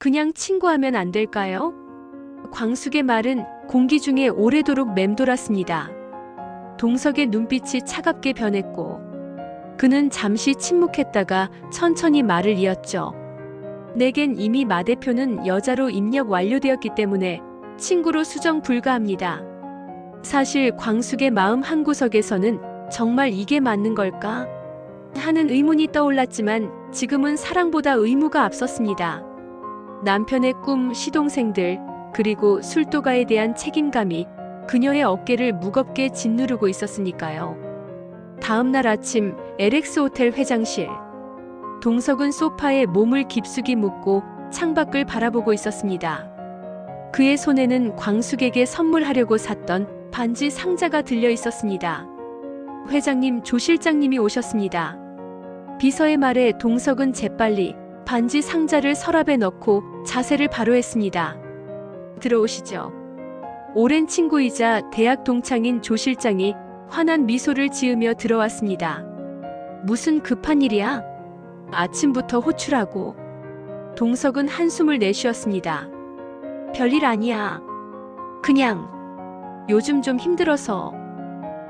그냥 친구하면 안 될까요? 광숙의 말은 공기 중에 오래도록 맴돌았습니다. 동석의 눈빛이 차갑게 변했고 그는 잠시 침묵했다가 천천히 말을 이었죠. 내겐 이미 마 대표는 여자로 입력 완료되었기 때문에 친구로 수정 불가합니다. 사실 광숙의 마음 한구석에서는 정말 이게 맞는 걸까? 하는 의문이 떠올랐지만 지금은 사랑보다 의무가 앞섰습니다. 남편의 꿈, 시동생들, 그리고 술도가에 대한 책임감이 그녀의 어깨를 무겁게 짓누르고 있었으니까요. 다음 날 아침 LX 호텔 회장실. 동석은 소파에 몸을 깊숙이 묻고 창밖을 바라보고 있었습니다. 그의 손에는 광숙에게 선물하려고 샀던 반지 상자가 들려 있었습니다. 회장님, 조 실장님이 오셨습니다. 비서의 말에 동석은 재빨리 반지 상자를 서랍에 넣고 자세를 바로 했습니다. 들어오시죠. 오랜 친구이자 대학 동창인 조 실장이 환한 미소를 지으며 들어왔습니다. 무슨 급한 일이야? 아침부터 호출하고. 동석은 한숨을 내쉬었습니다. 별일 아니야. 그냥 요즘 좀 힘들어서.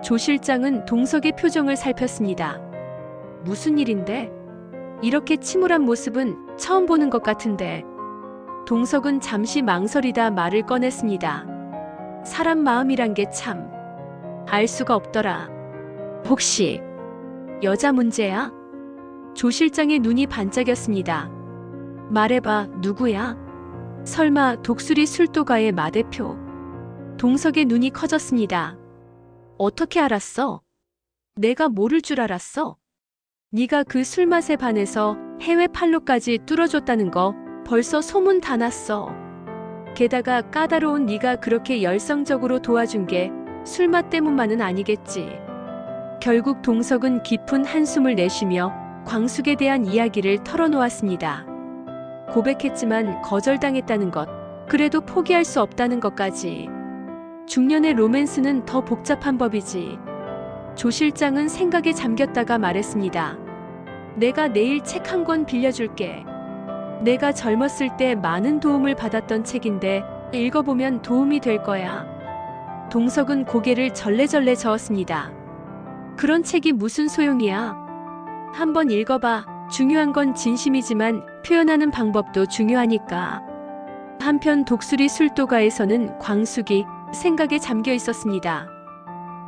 조 실장은 동석의 표정을 살폈습니다. 무슨 일인데? 이렇게 침울한 모습은 처음 보는 것 같은데. 동석은 잠시 망설이다 말을 꺼냈습니다. 사람 마음이란 게 참 알 수가 없더라. 혹시 여자 문제야? 조 실장의 눈이 반짝였습니다. 말해봐, 누구야? 설마 독수리 술도가의 마 대표? 동석의 눈이 커졌습니다. 어떻게 알았어? 내가 모를 줄 알았어? 네가 그 술맛에 반해서 해외 팔로까지 뚫어줬다는 거 벌써 소문 다 났어. 게다가 까다로운 네가 그렇게 열성적으로 도와준 게 술맛 때문만은 아니겠지. 결국 동석은 깊은 한숨을 내쉬며 광숙에 대한 이야기를 털어놓았습니다. 고백했지만 거절당했다는 것, 그래도 포기할 수 없다는 것까지. 중년의 로맨스는 더 복잡한 법이지. 조 실장은 생각에 잠겼다가 말했습니다. 내가 내일 책 한 권 빌려줄게. 내가 젊었을 때 많은 도움을 받았던 책인데 읽어보면 도움이 될 거야. 동석은 고개를 절레절레 저었습니다. 그런 책이 무슨 소용이야? 한번 읽어봐. 중요한 건 진심이지만 표현하는 방법도 중요하니까. 한편 독수리 술도가에서는 광숙이 생각에 잠겨 있었습니다.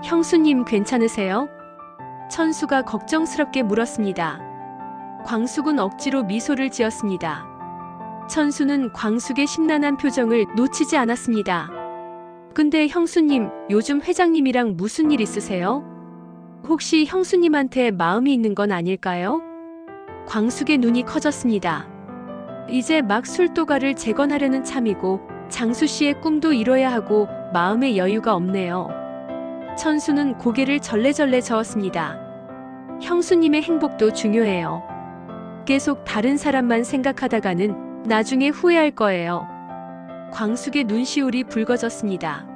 형수님 괜찮으세요? 천수가 걱정스럽게 물었습니다. 광숙은 억지로 미소를 지었습니다. 천수는 광숙의 심란한 표정을 놓치지 않았습니다. 근데 형수님, 요즘 회장님이랑 무슨 일 있으세요? 혹시 형수님한테 마음이 있는 건 아닐까요? 광숙의 눈이 커졌습니다. 이제 막 술도가를 재건하려는 참이고 장수 씨의 꿈도 이뤄야 하고 마음의 여유가 없네요. 천수는 고개를 절레절레 저었습니다. 형수님의 행복도 중요해요. 계속 다른 사람만 생각하다가는 나중에 후회할 거예요. 광숙의 눈시울이 붉어졌습니다.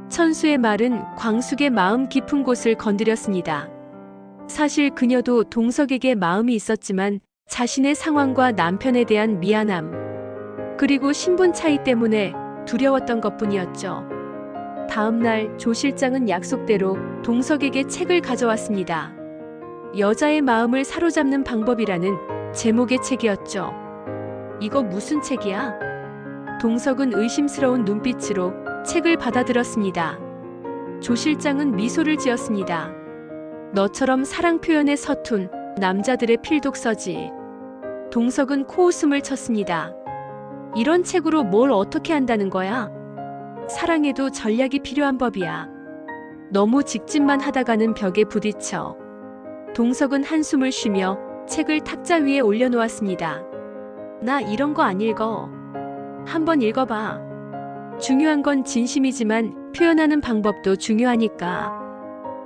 천수의 말은 광숙의 마음 깊은 곳을 건드렸습니다. 사실 그녀도 동석에게 마음이 있었지만 자신의 상황과 남편에 대한 미안함, 그리고 신분 차이 때문에 두려웠던 것뿐이었죠. 다음 날 조 실장은 약속대로 동석에게 책을 가져왔습니다. 여자의 마음을 사로잡는 방법이라는 제목의 책이었죠. 이거 무슨 책이야? 동석은 의심스러운 눈빛으로 책을 받아들었습니다. 조 실장은 미소를 지었습니다. 너처럼 사랑 표현에 서툰 남자들의 필독서지. 동석은 코웃음을 쳤습니다. 이런 책으로 뭘 어떻게 한다는 거야? 사랑에도 전략이 필요한 법이야. 너무 직진만 하다가는 벽에 부딪혀. 동석은 한숨을 쉬며 책을 탁자 위에 올려놓았습니다. 나 이런 거 안 읽어. 한번 읽어봐. 중요한 건 진심이지만 표현하는 방법도 중요하니까.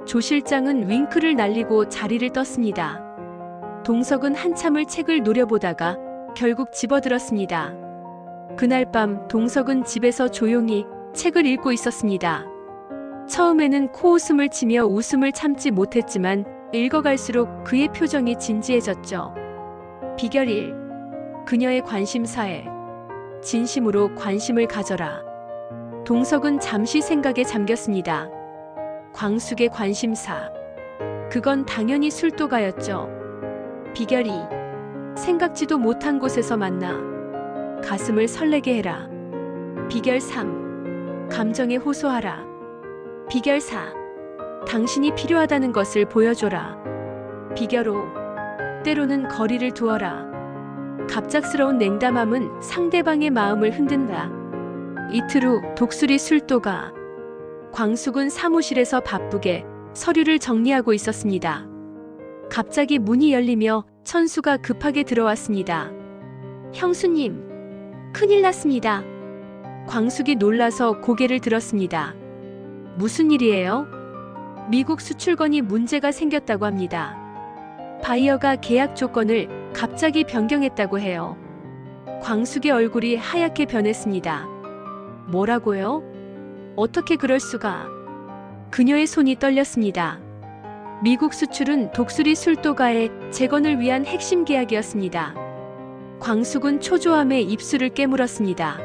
조 실장은 윙크를 날리고 자리를 떴습니다. 동석은 한참을 책을 노려보다가 결국 집어들었습니다. 그날 밤 동석은 집에서 조용히 책을 읽고 있었습니다. 처음에는 코웃음을 치며 웃음을 참지 못했지만 읽어갈수록 그의 표정이 진지해졌죠. 비결 1. 그녀의 관심사에 진심으로 관심을 가져라. 동석은 잠시 생각에 잠겼습니다. 광숙의 관심사. 그건 당연히 술도가였죠. 비결이 생각지도 못한 곳에서 만나 가슴을 설레게 해라. 비결 3. 감정에 호소하라. 비결 4. 당신이 필요하다는 것을 보여줘라. 비결 5. 때로는 거리를 두어라. 갑작스러운 냉담함은 상대방의 마음을 흔든다. 이틀 후 독수리 술도가. 광숙은 사무실에서 바쁘게 서류를 정리하고 있었습니다. 갑자기 문이 열리며 천수가 급하게 들어왔습니다. 형수님, 큰일 났습니다. 광숙이 놀라서 고개를 들었습니다. 무슨 일이에요? 미국 수출건이 문제가 생겼다고 합니다. 바이어가 계약 조건을 갑자기 변경했다고 해요. 광숙의 얼굴이 하얗게 변했습니다. 뭐라고요? 어떻게 그럴 수가? 그녀의 손이 떨렸습니다. 미국 수출은 독수리 술도가의 재건을 위한 핵심 계약이었습니다. 광숙은 초조함에 입술을 깨물었습니다.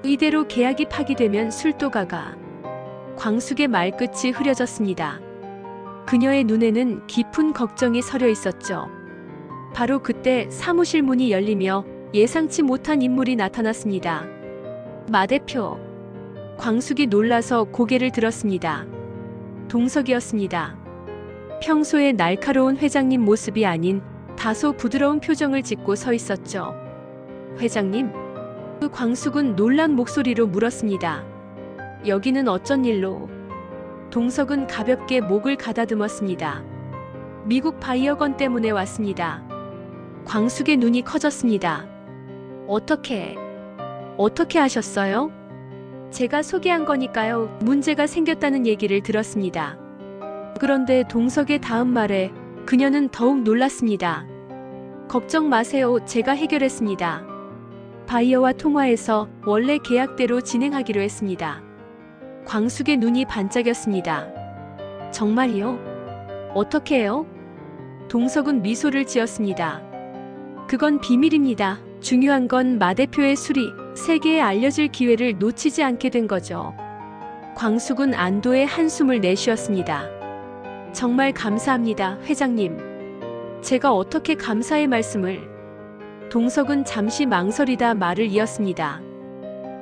이대로 계약이 파기되면 술도가가. 광숙의 말끝이 흐려졌습니다. 그녀의 눈에는 깊은 걱정이 서려 있었죠. 바로 그때 사무실 문이 열리며 예상치 못한 인물이 나타났습니다. 마 대표. 광숙이 놀라서 고개를 들었습니다. 동석이었습니다. 평소의 날카로운 회장님 모습이 아닌 다소 부드러운 표정을 짓고 서 있었죠. 회장님? 광숙은 놀란 목소리로 물었습니다. 여기는 어쩐 일로? 동석은 가볍게 목을 가다듬었습니다. 미국 바이어건 때문에 왔습니다. 광숙의 눈이 커졌습니다. 어떻게 하셨어요? 제가 소개한 거니까요. 문제가 생겼다는 얘기를 들었습니다. 그런데 동석의 다음 말에 그녀는 더욱 놀랐습니다. 걱정 마세요. 제가 해결했습니다. 바이어와 통화해서 원래 계약대로 진행하기로 했습니다. 광숙의 눈이 반짝였습니다. 정말이요? 어떻게 해요? 동석은 미소를 지었습니다. 그건 비밀입니다. 중요한 건 마 대표의 술이 세계에 알려질 기회를 놓치지 않게 된 거죠. 광숙은 안도의 한숨을 내쉬었습니다. 정말 감사합니다, 회장님. 제가 어떻게 감사의 말씀을. 동석은 잠시 망설이다 말을 이었습니다.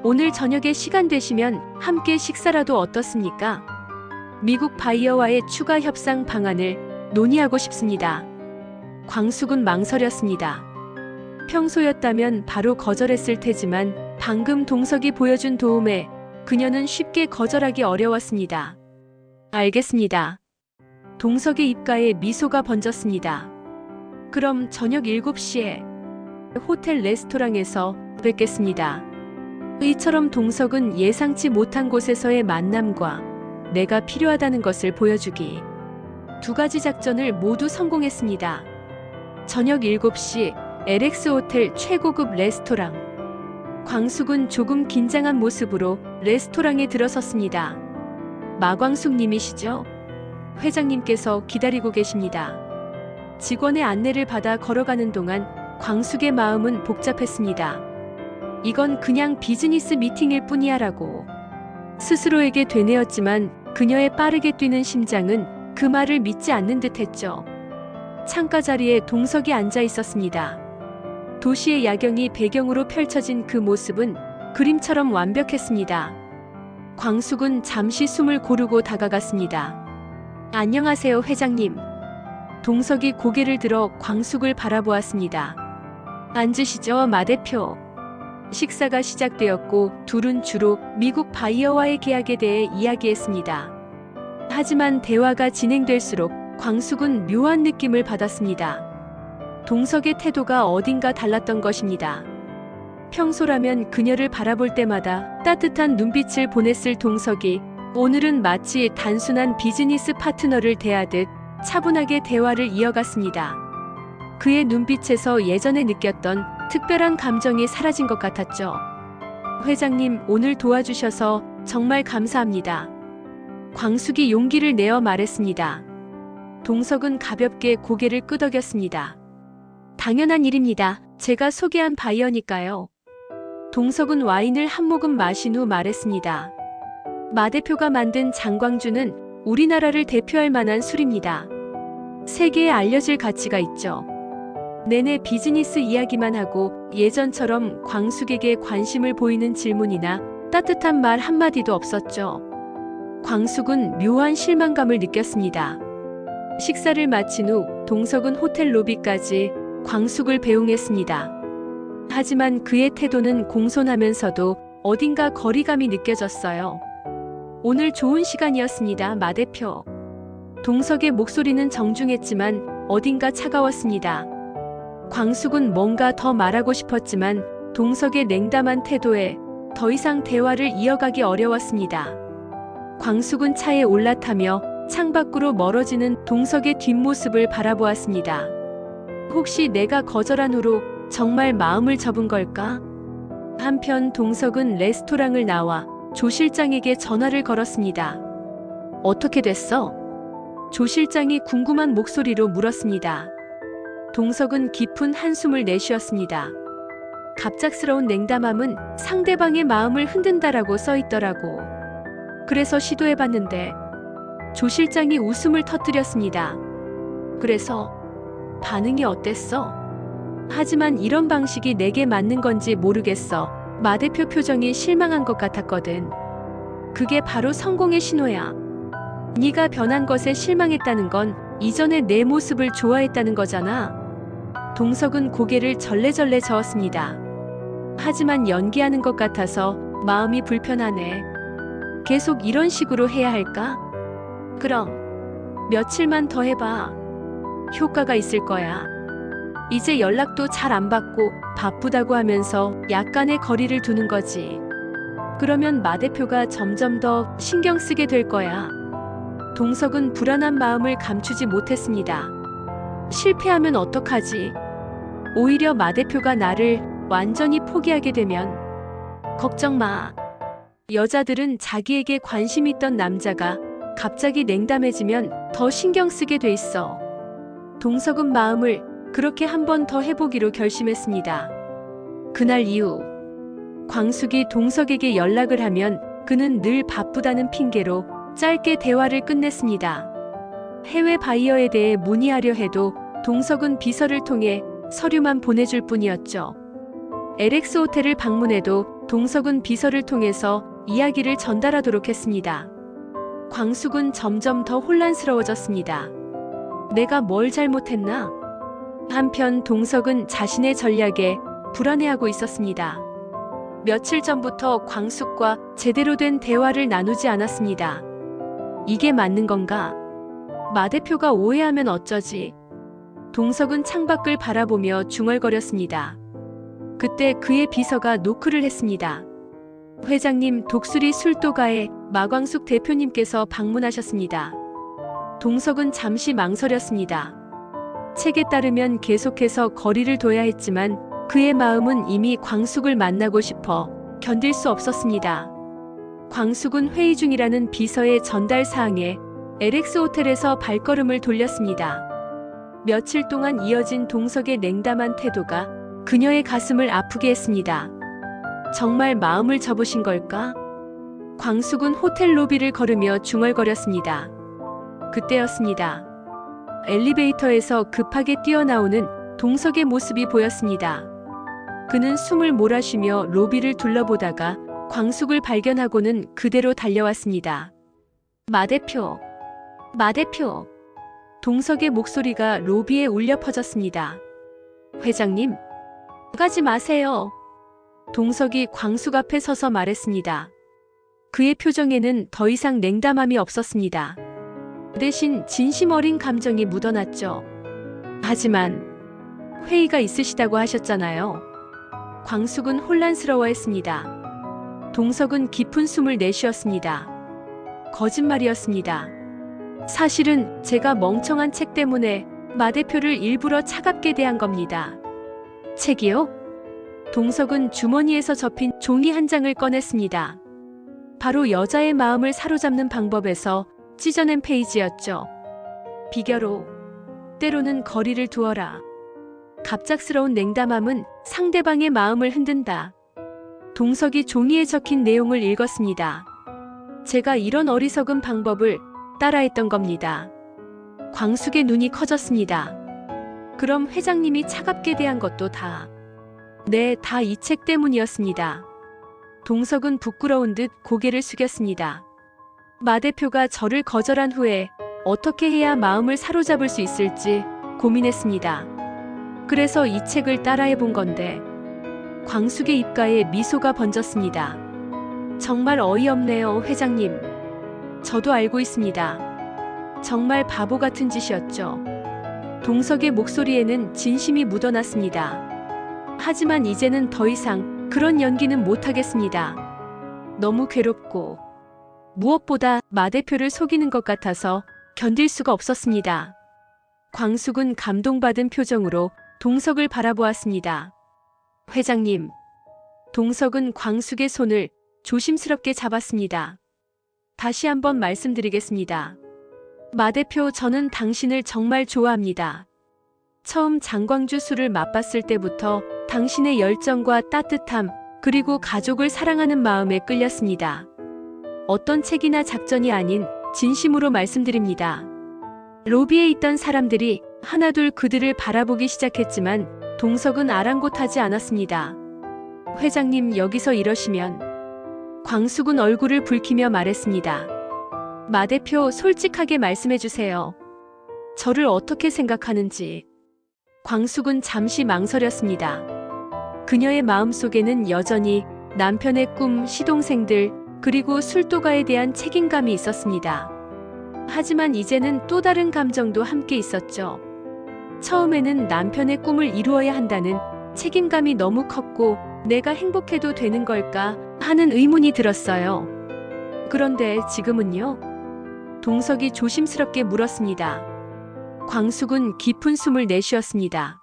오늘 저녁에 시간 되시면 함께 식사라도 어떻습니까? 미국 바이어와의 추가 협상 방안을 논의하고 싶습니다. 광숙은 망설였습니다. 평소였다면 바로 거절했을 테지만 방금 동석이 보여준 도움에 그녀는 쉽게 거절하기 어려웠습니다. 알겠습니다. 동석의 입가에 미소가 번졌습니다. 그럼 저녁 7시에 호텔 레스토랑에서 뵙겠습니다. 이처럼 동석은 예상치 못한 곳에서의 만남과 내가 필요하다는 것을 보여주기. 두 가지 작전을 모두 성공했습니다. 저녁 7시 LX 호텔 최고급 레스토랑. 광숙은 조금 긴장한 모습으로 레스토랑에 들어섰습니다. 마광숙 님이시죠? 회장님께서 기다리고 계십니다. 직원의 안내를 받아 걸어가는 동안 광숙의 마음은 복잡했습니다. 이건 그냥 비즈니스 미팅일 뿐이야 라고 스스로에게 되뇌었지만 그녀의 빠르게 뛰는 심장은 그 말을 믿지 않는 듯 했죠. 창가 자리에 동석이 앉아 있었습니다. 도시의 야경이 배경으로 펼쳐진 그 모습은 그림처럼 완벽했습니다. 광숙은 잠시 숨을 고르고 다가갔습니다. 안녕하세요, 회장님. 동석이 고개를 들어 광숙을 바라보았습니다. 앉으시죠, 마 대표. 식사가 시작되었고 둘은 주로 미국 바이어와의 계약에 대해 이야기했습니다. 하지만 대화가 진행될수록 광숙은 묘한 느낌을 받았습니다. 동석의 태도가 어딘가 달랐던 것입니다. 평소라면 그녀를 바라볼 때마다 따뜻한 눈빛을 보냈을 동석이 오늘은 마치 단순한 비즈니스 파트너를 대하듯 차분하게 대화를 이어갔습니다. 그의 눈빛에서 예전에 느꼈던 특별한 감정이 사라진 것 같았죠. 회장님, 오늘 도와주셔서 정말 감사합니다. 광숙이 용기를 내어 말했습니다. 동석은 가볍게 고개를 끄덕였습니다. 당연한 일입니다. 제가 소개한 바이어니까요. 동석은 와인을 한 모금 마신 후 말했습니다. 마 대표가 만든 장광주는 우리나라를 대표할 만한 술입니다. 세계에 알려질 가치가 있죠. 내내 비즈니스 이야기만 하고 예전처럼 광숙에게 관심을 보이는 질문이나 따뜻한 말 한마디도 없었죠. 광숙은 묘한 실망감을 느꼈습니다. 식사를 마친 후 동석은 호텔 로비까지 광숙을 배웅했습니다. 하지만 그의 태도는 공손하면서도 어딘가 거리감이 느껴졌어요. 오늘 좋은 시간이었습니다, 마 대표. 동석의 목소리는 정중했지만 어딘가 차가웠습니다. 광숙은 뭔가 더 말하고 싶었지만 동석의 냉담한 태도에 더 이상 대화를 이어가기 어려웠습니다. 광숙은 차에 올라타며 창밖으로 멀어지는 동석의 뒷모습을 바라보았습니다. 혹시 내가 거절한 후로 정말 마음을 접은 걸까? 한편 동석은 레스토랑을 나와 조 실장에게 전화를 걸었습니다. 어떻게 됐어? 조 실장이 궁금한 목소리로 물었습니다. 동석은 깊은 한숨을 내쉬었습니다. 갑작스러운 냉담함은 상대방의 마음을 흔든다라고 써있더라고. 그래서 시도해봤는데 조 실장이 웃음을 터뜨렸습니다. 그래서 반응이 어땠어? 하지만 이런 방식이 내게 맞는 건지 모르겠어. 마 대표 표정이 실망한 것 같았거든. 그게 바로 성공의 신호야. 네가 변한 것에 실망했다는 건 이전에 내 모습을 좋아했다는 거잖아. 동석은 고개를 절레절레 저었습니다. 하지만 연기하는 것 같아서 마음이 불편하네. 계속 이런 식으로 해야 할까? 그럼 며칠만 더 해봐. 효과가 있을 거야. 이제 연락도 잘 안 받고 바쁘다고 하면서 약간의 거리를 두는 거지. 그러면 마 대표가 점점 더 신경 쓰게 될 거야. 동석은 불안한 마음을 감추지 못했습니다. 실패하면 어떡하지? 오히려 마 대표가 나를 완전히 포기하게 되면. 걱정 마. 여자들은 자기에게 관심 있던 남자가 갑자기 냉담해지면 더 신경 쓰게 돼 있어. 동석은 마음을 그렇게 한 번 더 해보기로 결심했습니다. 그날 이후 광숙이 동석에게 연락을 하면 그는 늘 바쁘다는 핑계로 짧게 대화를 끝냈습니다. 해외 바이어에 대해 문의하려 해도 동석은 비서를 통해 서류만 보내줄 뿐이었죠. LX 호텔을 방문해도 동석은 비서를 통해서 이야기를 전달하도록 했습니다. 광숙은 점점 더 혼란스러워졌습니다. 내가 뭘 잘못했나? 한편 동석은 자신의 전략에 불안해하고 있었습니다. 며칠 전부터 광숙과 제대로 된 대화를 나누지 않았습니다. 이게 맞는 건가? 마 대표가 오해하면 어쩌지? 동석은 창밖을 바라보며 중얼거렸습니다. 그때 그의 비서가 노크를 했습니다. 회장님, 독수리 술도가에 마광숙 대표님께서 방문하셨습니다. 동석은 잠시 망설였습니다. 책에 따르면 계속해서 거리를 둬야 했지만 그의 마음은 이미 광숙을 만나고 싶어 견딜 수 없었습니다. 광숙은 회의 중이라는 비서의 전달 사항에 LX 호텔에서 발걸음을 돌렸습니다. 며칠 동안 이어진 동석의 냉담한 태도가 그녀의 가슴을 아프게 했습니다. 정말 마음을 접으신 걸까? 광숙은 호텔 로비를 걸으며 중얼거렸습니다. 그때였습니다. 엘리베이터에서 급하게 뛰어나오는 동석의 모습이 보였습니다. 그는 숨을 몰아쉬며 로비를 둘러보다가 광숙을 발견하고는 그대로 달려왔습니다. 마 대표, 마 대표. 동석의 목소리가 로비에 울려 퍼졌습니다. 회장님, 가지 마세요. 동석이 광숙 앞에 서서 말했습니다. 그의 표정에는 더 이상 냉담함이 없었습니다. 대신 진심 어린 감정이 묻어났죠. 하지만 회의가 있으시다고 하셨잖아요. 광숙은 혼란스러워했습니다. 동석은 깊은 숨을 내쉬었습니다. 거짓말이었습니다. 사실은 제가 멍청한 책 때문에 마 대표를 일부러 차갑게 대한 겁니다. 책이요? 동석은 주머니에서 접힌 종이 한 장을 꺼냈습니다. 바로 여자의 마음을 사로잡는 방법에서 찢어낸 페이지였죠. 비결호, 때로는 거리를 두어라. 갑작스러운 냉담함은 상대방의 마음을 흔든다. 동석이 종이에 적힌 내용을 읽었습니다. 제가 이런 어리석은 방법을 따라했던 겁니다. 광숙의 눈이 커졌습니다. 그럼 회장님이 차갑게 대한 것도 다. 네, 다 이 책 때문이었습니다. 동석은 부끄러운 듯 고개를 숙였습니다. 마 대표가 저를 거절한 후에 어떻게 해야 마음을 사로잡을 수 있을지 고민했습니다. 그래서 이 책을 따라해 본 건데. 광숙의 입가에 미소가 번졌습니다. 정말 어이없네요, 회장님. 저도 알고 있습니다. 정말 바보 같은 짓이었죠. 동석의 목소리에는 진심이 묻어났습니다. 하지만 이제는 더 이상 그런 연기는 못하겠습니다. 너무 괴롭고 무엇보다 마 대표를 속이는 것 같아서 견딜 수가 없었습니다. 광숙은 감동받은 표정으로 동석을 바라보았습니다. 회장님. 동석은 광숙의 손을 조심스럽게 잡았습니다. 다시 한번 말씀드리겠습니다. 마 대표, 저는 당신을 정말 좋아합니다. 처음 장광주 술을 맛봤을 때부터 당신의 열정과 따뜻함, 그리고 가족을 사랑하는 마음에 끌렸습니다. 어떤 책이나 작전이 아닌 진심으로 말씀드립니다. 로비에 있던 사람들이 하나둘 그들을 바라보기 시작했지만 동석은 아랑곳하지 않았습니다. 회장님, 여기서 이러시면. 광숙은 얼굴을 붉히며 말했습니다. 마 대표, 솔직하게 말씀해 주세요. 저를 어떻게 생각하는지. 광숙은 잠시 망설였습니다. 그녀의 마음속에는 여전히 남편의 꿈, 시동생들, 그리고 술도가에 대한 책임감이 있었습니다. 하지만 이제는 또 다른 감정도 함께 있었죠. 처음에는 남편의 꿈을 이루어야 한다는 책임감이 너무 컸고 내가 행복해도 되는 걸까 하는 의문이 들었어요. 그런데 지금은요? 동석이 조심스럽게 물었습니다. 광숙은 깊은 숨을 내쉬었습니다.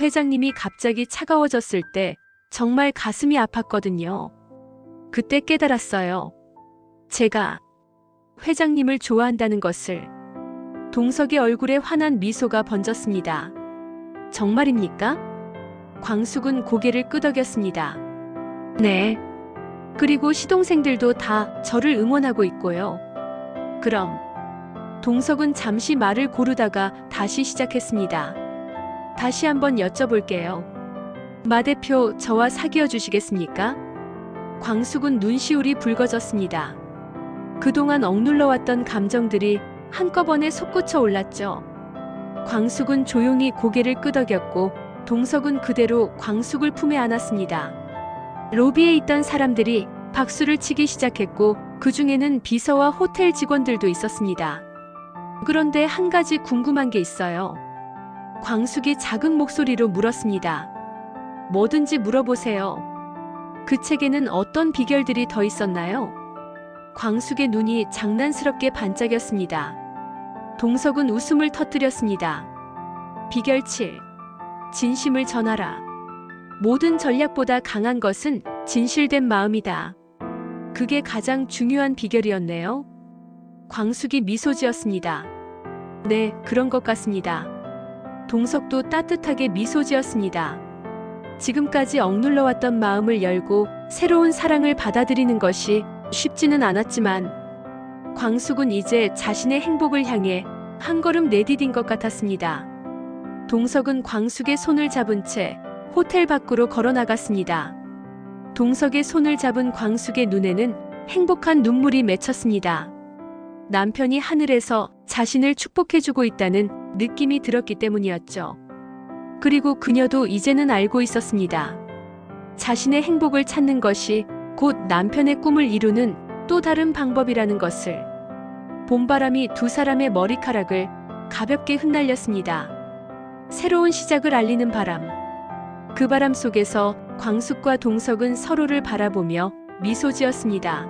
회장님이 갑자기 차가워졌을 때 정말 가슴이 아팠거든요. 그때 깨달았어요. 제가 회장님을 좋아한다는 것을. 동석의 얼굴에 환한 미소가 번졌습니다. 정말입니까? 광숙은 고개를 끄덕였습니다. 네. 그리고 시동생들도 다 저를 응원하고 있고요. 그럼. 동석은 잠시 말을 고르다가 다시 시작했습니다. 다시 한번 여쭤볼게요. 마 대표, 저와 사귀어 주시겠습니까? 광숙은 눈시울이 붉어졌습니다. 그동안 억눌러왔던 감정들이 한꺼번에 솟구쳐 올랐죠. 광숙은 조용히 고개를 끄덕였고 동석은 그대로 광숙을 품에 안았습니다. 로비에 있던 사람들이 박수를 치기 시작했고 그 중에는 비서와 호텔 직원들도 있었습니다. 그런데 한 가지 궁금한 게 있어요. 광숙이 작은 목소리로 물었습니다. 뭐든지 물어보세요. 그 책에는 어떤 비결들이 더 있었나요? 광숙의 눈이 장난스럽게 반짝였습니다. 동석은 웃음을 터뜨렸습니다. 비결 7. 진심을 전하라. 모든 전략보다 강한 것은 진실된 마음이다. 그게 가장 중요한 비결이었네요. 광숙이 미소 지었습니다. 네, 그런 것 같습니다. 동석도 따뜻하게 미소 지었습니다. 지금까지 억눌러왔던 마음을 열고 새로운 사랑을 받아들이는 것이 쉽지는 않았지만 광숙은 이제 자신의 행복을 향해 한 걸음 내디딘 것 같았습니다. 동석은 광숙의 손을 잡은 채 호텔 밖으로 걸어 나갔습니다. 동석의 손을 잡은 광숙의 눈에는 행복한 눈물이 맺혔습니다. 남편이 하늘에서 자신을 축복해주고 있다는 느낌이 들었기 때문이었죠. 그리고 그녀도 이제는 알고 있었습니다. 자신의 행복을 찾는 것이 곧 남편의 꿈을 이루는 또 다른 방법이라는 것을. 봄바람이 두 사람의 머리카락을 가볍게 흩날렸습니다. 새로운 시작을 알리는 바람. 그 바람 속에서 광숙과 동석은 서로를 바라보며 미소 지었습니다.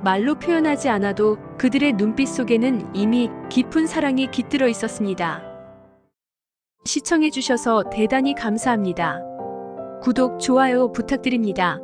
말로 표현하지 않아도 그들의 눈빛 속에는 이미 깊은 사랑이 깃들어 있었습니다. 시청해주셔서 대단히 감사합니다. 구독, 좋아요 부탁드립니다.